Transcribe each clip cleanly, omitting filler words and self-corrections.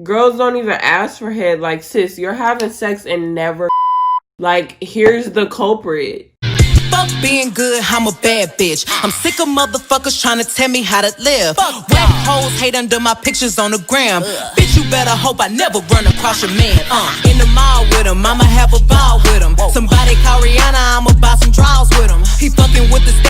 Girls don't even ask for head. Like, sis, you're having sex and never like, here's the culprit. Fuck being good, I'm a bad bitch. I'm sick of motherfuckers trying to tell me how to live. Whack hoes hate under my pictures on the gram. Bitch, you better hope I never run across your man. In the mall with him, I'ma have a ball with him. Somebody call Rihanna, I'ma buy some draws with him. He fucking with the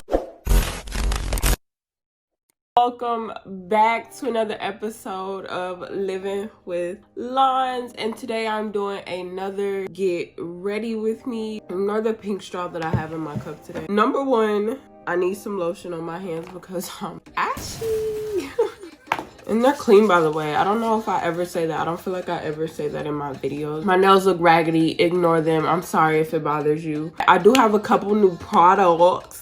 Welcome back to another episode of Living with Lawns, and today I'm doing another get ready with me, another pink straw that I have in my cup today. Number one, I need some lotion on my hands because I'm ashy. And they're clean, by the way. I don't know if I ever say that. I don't feel like I ever say that in my videos. My nails look raggedy. Ignore them. I'm sorry if it bothers you. I do have a couple new products.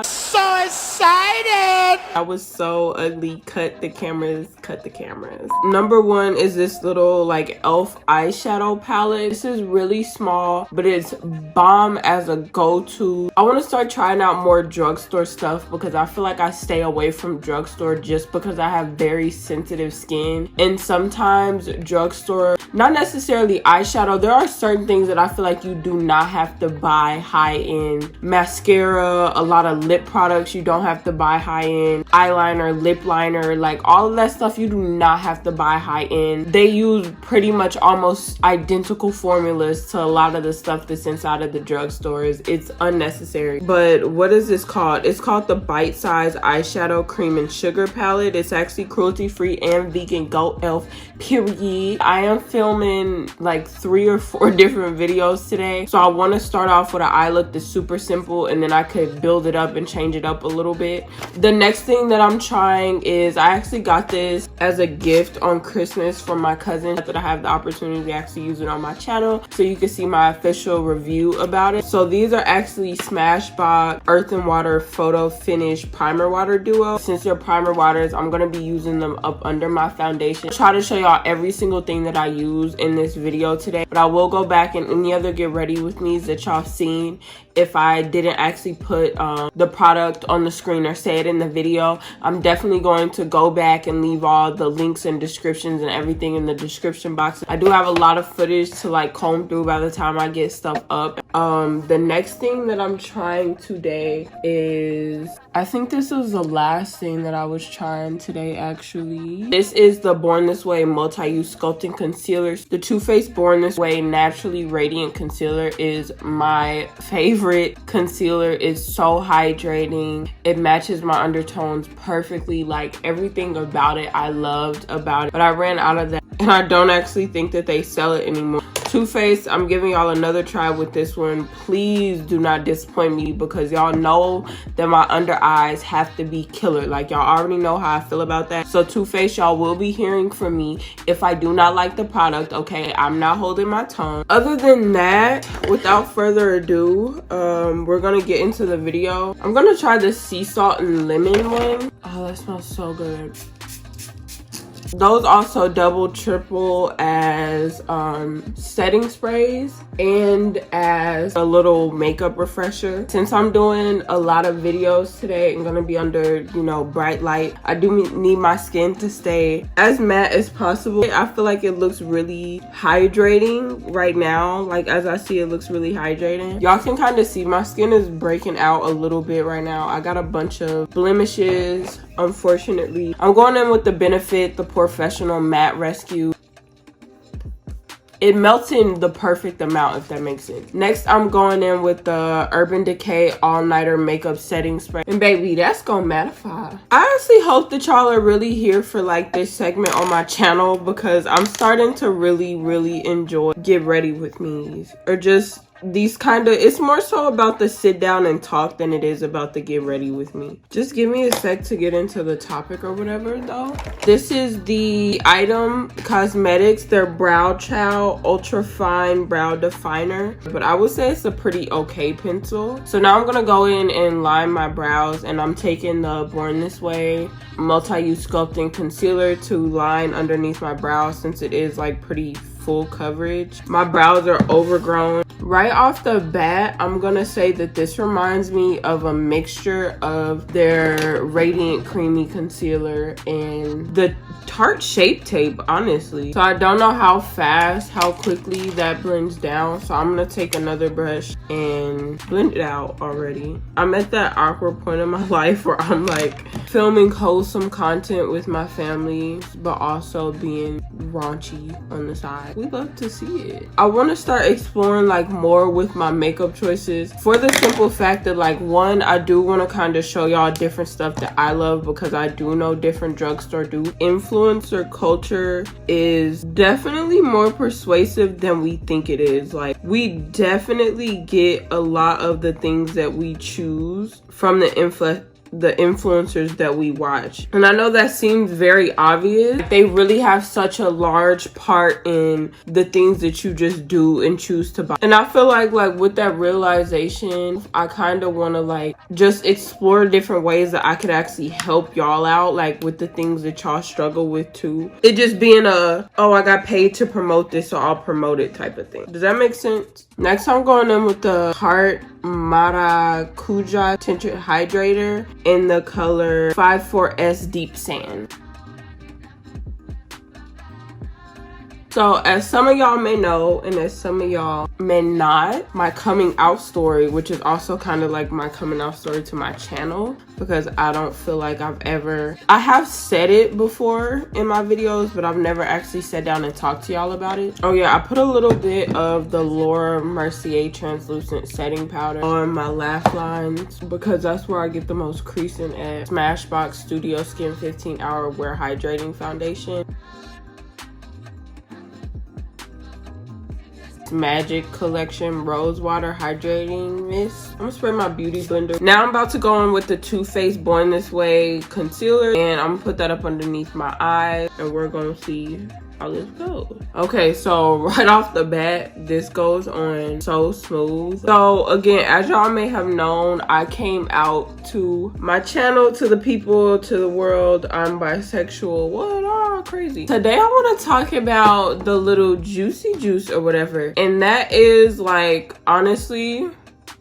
So excited! I was so ugly. Cut the cameras. Number one is this little like e.l.f. eyeshadow palette. This is really small, but it's bomb as a go-to. I want to start trying out more drugstore stuff because I feel like I stay away from drugstore just because I have very sensitive skin. And sometimes drugstore, not necessarily eyeshadow, there are certain things that I feel like you do not have to buy high-end. Mascara, a lot of lip products you don't have to buy high-end. Eyeliner, lip liner, like all of that stuff you do not have to buy high-end. They use pretty much almost identical formulas to a lot of the stuff that's inside of the drugstores. It's unnecessary. But what is this called? It's called the Bite Size Eyeshadow Cream and Sugar Palette. It's actually cruelty-free and vegan. Go e.l.f. period. I am filming like 3 or 4 different videos today, so I want to start off with an eye look that's super simple, and then I could build it up and change it up a little bit. The next thing that I'm trying is, I actually got this as a gift on Christmas from my cousin, that I have the opportunity to actually use it on my channel so you can see my official review about it. So these are actually Smashbox Earth and Water Photo Finish Primer Water Duo. Since they're primer waters, I'm going to be using them up under my foundation. I'll try to show y'all every single thing that I use in this video today, but I will go back and any other get ready with me's that y'all seen if I didn't actually put the product on the screen or say it in the video. I'm definitely going to go back and leave all the links and descriptions and everything in the description box. I do have a lot of footage to like comb through by the time I get stuff up. The next thing that I'm trying today is, I think this was the last thing that I was trying today actually. This is the Born This Way Multi-Use Sculpting Concealer. The Too Faced Born This Way Naturally Radiant Concealer is my favorite concealer. It's so hydrating. It matches my undertones perfectly. Like, everything about it I loved about it, but I ran out of that and I don't actually think that they sell it anymore. Too Faced, I'm giving y'all another try with this one. Please do not disappoint me because y'all know that my under eyes have to be killer. Like, y'all already know how I feel about that. So Too Faced, y'all will be hearing from me if I do not like the product. Okay, I'm not holding my tongue. Other than that, without further ado, we're gonna get into the video. I'm gonna try the sea salt and lemon one. Oh, that smells so good. Those also double, triple as setting sprays and as a little makeup refresher. Since I'm doing a lot of videos today and gonna be under, you know, bright light, I do need my skin to stay as matte as possible. I feel like it looks really hydrating right now. Like, as I see, it looks really hydrating. Y'all can kind of see my skin is breaking out a little bit right now. I got a bunch of blemishes, unfortunately. I'm going in with the Benefit, the Professional Matte Rescue. It melts in the perfect amount, if that makes sense. Next, I'm going in with the Urban Decay All Nighter Makeup Setting Spray. And baby, that's gonna mattify. I honestly hope that y'all are really here for like this segment on my channel because I'm starting to really enjoy Get Ready With Me's. Or just these kind of, it's more so about the sit down and talk than it is about the get ready with me. Just give me a sec to get into the topic or whatever though. This is the Item Cosmetics, their Brow Chow Ultra Fine Brow Definer, but I would say it's a pretty okay pencil. So now I'm gonna go in and line my brows, and I'm taking the Born This Way Multi-Use Sculpting Concealer to line underneath my brows since it is like pretty full coverage. My brows are overgrown. Right off the bat, I'm gonna say that this reminds me of a mixture of their Radiant Creamy Concealer and the Tarte Shape Tape, honestly. So I don't know how quickly that blends down. So I'm gonna take another brush and blend it out already. I'm at that awkward point in my life where I'm like filming wholesome content with my family, but also being raunchy on the side. We love to see it. I want to start exploring like more with my makeup choices, for the simple fact that like, one, I do want to kind of show y'all different stuff that I love, because I do know different drugstore do. Influencer culture is definitely more persuasive than we think it is. Like, we definitely get a lot of the things that we choose from the influencers that we watch. And I know that seems very obvious. They really have such a large part in the things that you just do and choose to buy. And I feel like with that realization, I kind of want to like just explore different ways that I could actually help y'all out, like with the things that y'all struggle with too. It just being a, oh, I got paid to promote this, so I'll promote it type of thing. Does that make sense? Next, I'm going in with the Tarte Maracuja Tinted Hydrator in the color 54S Deep Sand. So as some of y'all may know, and as some of y'all may not, my coming out story, which is also kind of like my coming out story to my channel, because I don't feel like I have said it before in my videos, but I've never actually sat down and talked to y'all about it. Oh yeah, I put a little bit of the Laura Mercier translucent setting powder on my lash lines, because that's where I get the most creasing at. Smashbox Studio Skin 15 Hour Wear Hydrating Foundation. Magic Collection Rose Water Hydrating Mist. I'm gonna spray my beauty blender. Now I'm about to go in with the Too Faced Born This Way concealer, and I'm gonna put that up underneath my eyes, and we're gonna see how this goes. Okay, so right off the bat, this goes on so smooth. So again, as y'all may have known, I came out to my channel, to the people, to the world. I'm bisexual. What? Oh, crazy. Today I want to talk about the little juicy juice or whatever, and that is like, honestly,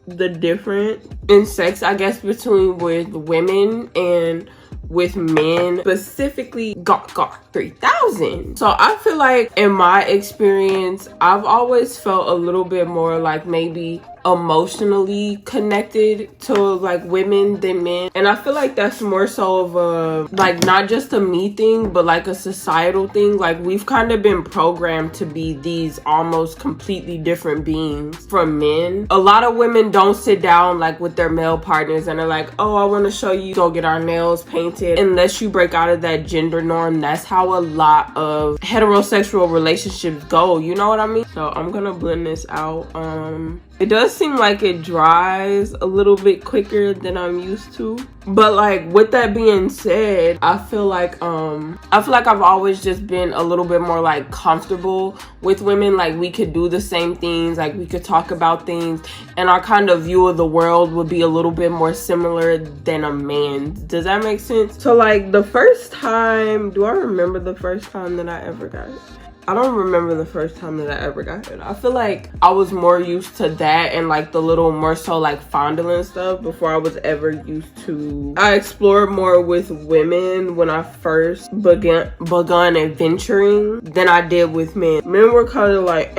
the difference in sex, I guess, between with women and with men, specifically Gawk 3000. So I feel like in my experience, I've always felt a little bit more like maybe emotionally connected to like women than men, and I feel like that's more so of a like not just a me thing, but like a societal thing. Like, we've kind of been programmed to be these almost completely different beings from men. A lot of women don't sit down like with their male partners and are like, oh, I want to show you, go get our nails painted, unless you break out of that gender norm. That's how a lot of heterosexual relationships go, you know what I mean? So I'm gonna blend this out. It does seem like it dries a little bit quicker than I'm used to, but like with that being said, I feel like I've always just been a little bit more like comfortable with women. Like, we could do the same things, like we could talk about things, and our kind of view of the world would be a little bit more similar than a man's. Does that make sense? So like the first time, do I remember the first time that I ever got it? I don't remember the first time that I ever got it. I feel like I was more used to that and like the little more so like fondling stuff before I was ever used to. I explored more with women when I first begun adventuring than I did with men. Men were kind of like,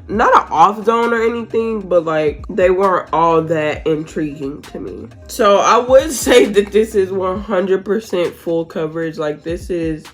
not an off zone or anything, but like they weren't all that intriguing to me. So I would say that this is 100% full coverage. Like, this is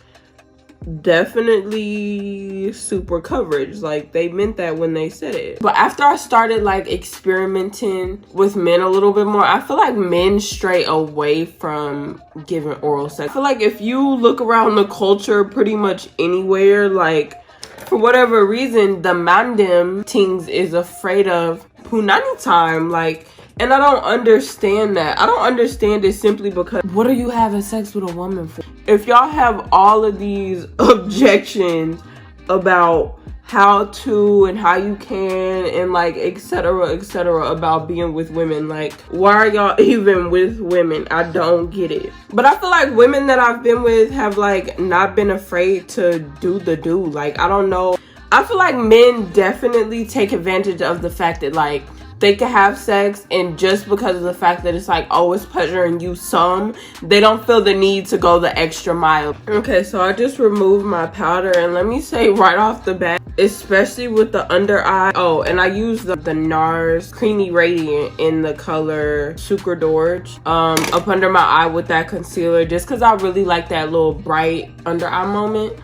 definitely super coverage. Like, they meant that when they said it. But after I started like experimenting with men a little bit more, I feel like men stray away from giving oral sex. I feel like if you look around the culture pretty much anywhere, like for whatever reason, the mandem things is afraid of punani time. Like, and I don't understand that. I don't understand it simply because, what are you having sex with a woman for? If y'all have all of these objections about how to and how you can and like etc about being with women, like, why are y'all even with women? I don't get it. But I feel like women that I've been with have like not been afraid to do the do. Like, I don't know, I feel like men definitely take advantage of the fact that like they can have sex, and just because of the fact that it's like, oh, it's pleasuring you some, they don't feel the need to go the extra mile. Okay, so I just removed my powder, and let me say right off the bat, especially with the under eye, oh, and I used the NARS Creamy Radiant in the color Sucre Dorje up under my eye with that concealer, just because I really like that little bright under eye moment.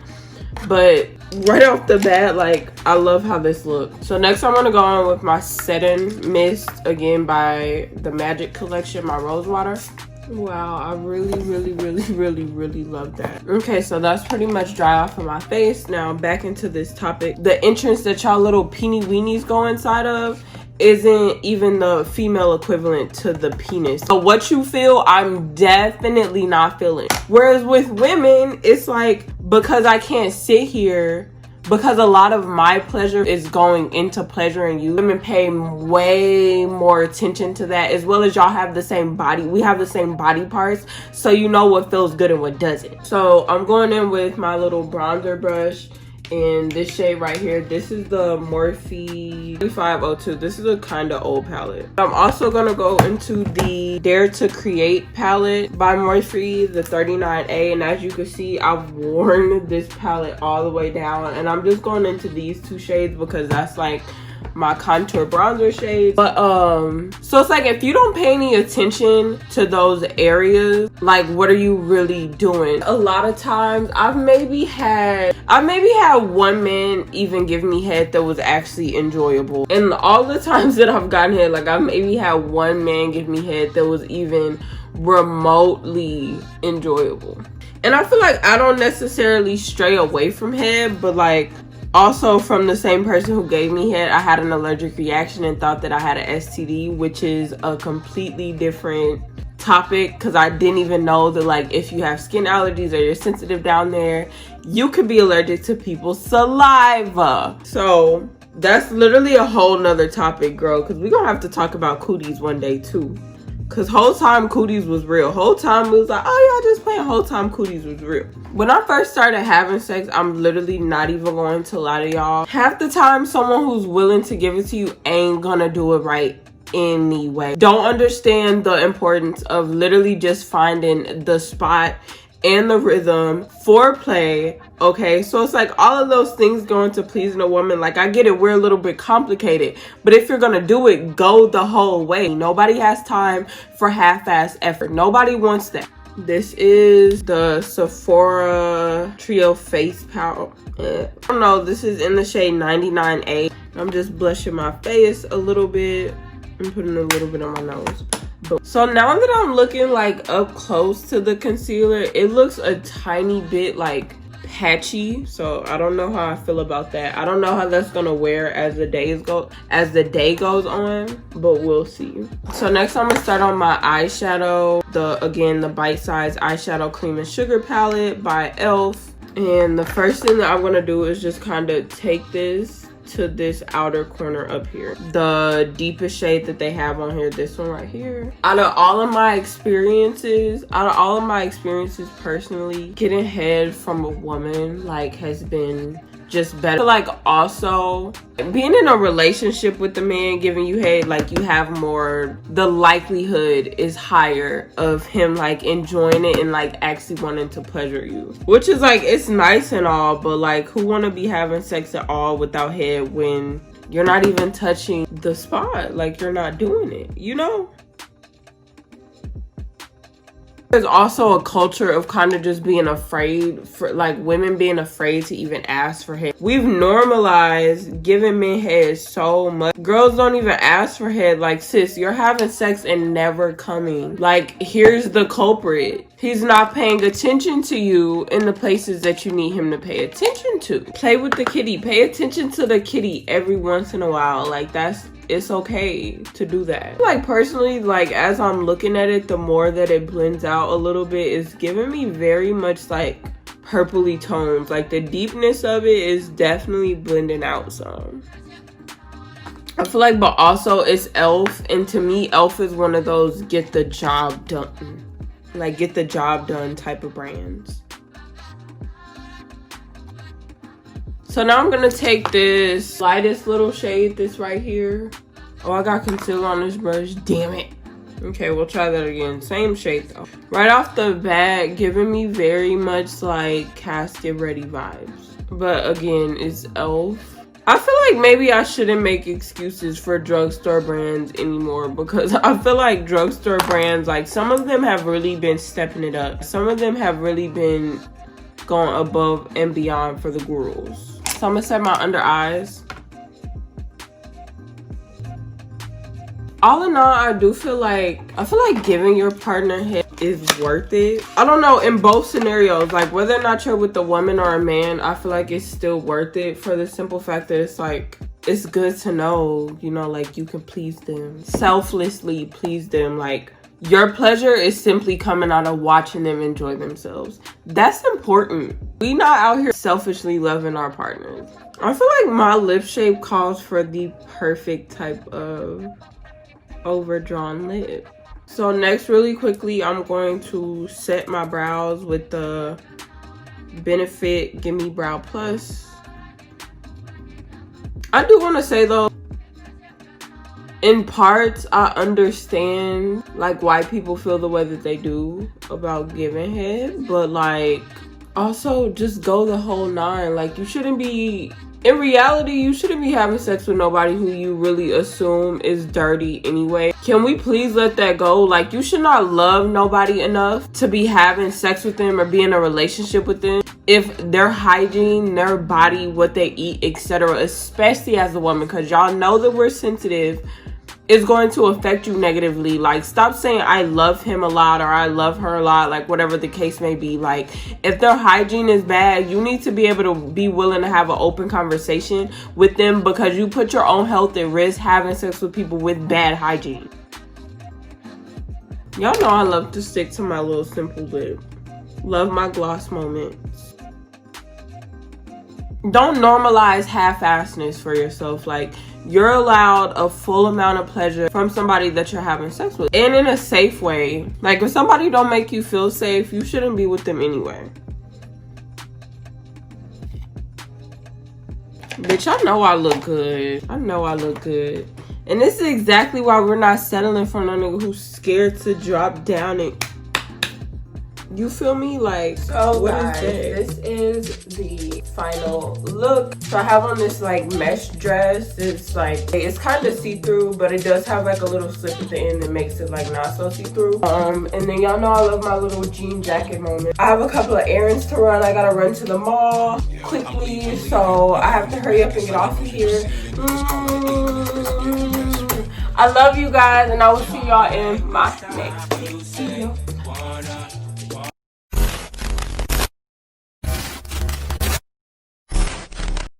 But right off the bat, like, I love how this looks. So next I'm gonna go on with my setting mist, again by the Magic Collection, my rose water. Wow, I really love that. Okay, so that's pretty much dry off of my face. Now back into this topic. The entrance that y'all little peeny weenies go inside of isn't even the female equivalent to the penis. So what you feel, I'm definitely not feeling. Whereas with women, it's like, because I can't sit here, because a lot of my pleasure is going into pleasuring you, women pay way more attention to that, as well as y'all have the same body. We have the same body parts, so you know what feels good and what doesn't. So I'm going in with my little bronzer brush in this shade right here. This is the Morphe 3502. This is a kind of old palette. I'm also gonna go into the Dare to Create palette by Morphe, the 39A, and as you can see, I've worn this palette all the way down, and I'm just going into these two shades because that's like my contour bronzer shades. But so it's like, if you don't pay any attention to those areas, like, what are you really doing? A lot of times I've maybe had one man even give me head that was actually enjoyable, and all the times that I've gotten head, like, I've maybe had one man give me head that was even remotely enjoyable. And I feel like I don't necessarily stray away from head, but like, also from the same person who gave me head, I had an allergic reaction and thought that I had an STD, which is a completely different topic, because I didn't even know that, like, if you have skin allergies or you're sensitive down there, you could be allergic to people's saliva. So that's literally a whole nother topic, girl, because we're gonna have to talk about cooties one day too. Because whole time cooties was real. Whole time it was like, oh yeah, just playing. Whole time cooties was real. When I first started having sex, I'm literally not even going to lie to y'all, half the time someone who's willing to give it to you ain't gonna do it right anyway. Don't understand the importance of literally just finding the spot and the rhythm, foreplay, okay? So it's like all of those things go into pleasing a woman. Like, I get it, we're a little bit complicated, but if you're gonna do it, go the whole way. Nobody has time for half-ass effort. Nobody wants that. This is the Sephora Trio Face Powder. I don't know, this is in the shade 99A. I'm just blushing my face a little bit and putting a little bit on my nose. So now that I'm looking like up close to the concealer, it looks a tiny bit like patchy. So I don't know how I feel about that. I don't know how that's gonna wear as the day goes on, but we'll see. So next I'm gonna start on my eyeshadow, the Bite Size Eyeshadow Cream and Sugar palette by e.l.f. And the first thing that I'm gonna do is just kind of take this to this outer corner up here, the deepest shade that they have on here, this one right here. Out of all of my experiences personally, getting head from a woman like has been just better. Like, also being in a relationship with the man giving you head, like, you have more, the likelihood is higher of him like enjoying it and like actually wanting to pleasure you, which is like, it's nice and all, but like, who want to be having sex at all without head when you're not even touching the spot? Like, you're not doing it, you know? There's also a culture of kind of just being afraid, for like women being afraid to even ask for head. We've normalized giving men head so much. Girls don't even ask for head. Like, sis, you're having sex and never coming. Like, here's the culprit. He's not paying attention to you in the places that you need him to pay attention to. Play with the kitty. Pay attention to the kitty every once in a while. Like, it's okay to do that. Like, personally, like, as I'm looking at it, the more that it blends out a little bit, is giving me very much like purpley tones. Like, the deepness of it is definitely blending out some. I feel like, but also it's e.l.f. and to me, e.l.f. is one of those get the job done, like get the job done type of brands. So now I'm gonna take this lightest little shade, this right here. Oh, I got concealer on this brush, damn it. Okay, we'll try that again. Same shade though. Right off the bat, giving me very much like casket ready vibes. But again, it's e.l.f. I feel like maybe I shouldn't make excuses for drugstore brands anymore, because I feel like drugstore brands, like some of them have really been stepping it up. Some of them have really been going above and beyond for the girls. So I'm gonna set my under eyes. All in all, I feel like giving your partner head is worth it. I don't know, in both scenarios, like whether or not you're with a woman or a man, I feel like it's still worth it for the simple fact that it's like, it's good to know, you know, like you can please them, selflessly please them. Like your pleasure is simply coming out of watching them enjoy themselves. That's important. We not out here selfishly loving our partners. I feel like my lip shape calls for the perfect type of overdrawn lip. So next, really quickly, I'm going to set my brows with the Benefit Gimme Brow Plus. I do want to say though, in parts, I understand like why people feel the way that they do about giving head, but like also just go the whole 9. Like you shouldn't be, in reality, you shouldn't be having sex with nobody who you really assume is dirty anyway. Can we please let that go? Like you should not love nobody enough to be having sex with them or be in a relationship with them if their hygiene, their body, what they eat, etc., especially as a woman, because y'all know that we're sensitive, is going to affect you negatively. Like stop saying I love him a lot or I love her a lot, like whatever the case may be. Like if their hygiene is bad, you need to be able to be willing to have an open conversation with them, because you put your own health at risk having sex with people with bad hygiene. Y'all know I love to stick to my little simple lip. Love my gloss moments. Don't normalize half-assedness for yourself. Like you're allowed a full amount of pleasure from somebody that you're having sex with, and in a safe way. Like if somebody don't make you feel safe, you shouldn't be with them anyway. Bitch, I know I look good. I know I look good. And this is exactly why we're not settling for no nigga who's scared to drop down and, you feel me? Like, so what guys, is this is the final look. So I have on this like mesh dress. It's like, it's kind of see-through, but it does have like a little slip at the end that makes it like not so see-through. And then y'all know I love my little jean jacket moment. I have a couple of errands to run. I gotta run to the mall quickly, so I have to hurry up and get off of here. I love you guys, and I will see y'all in my next video.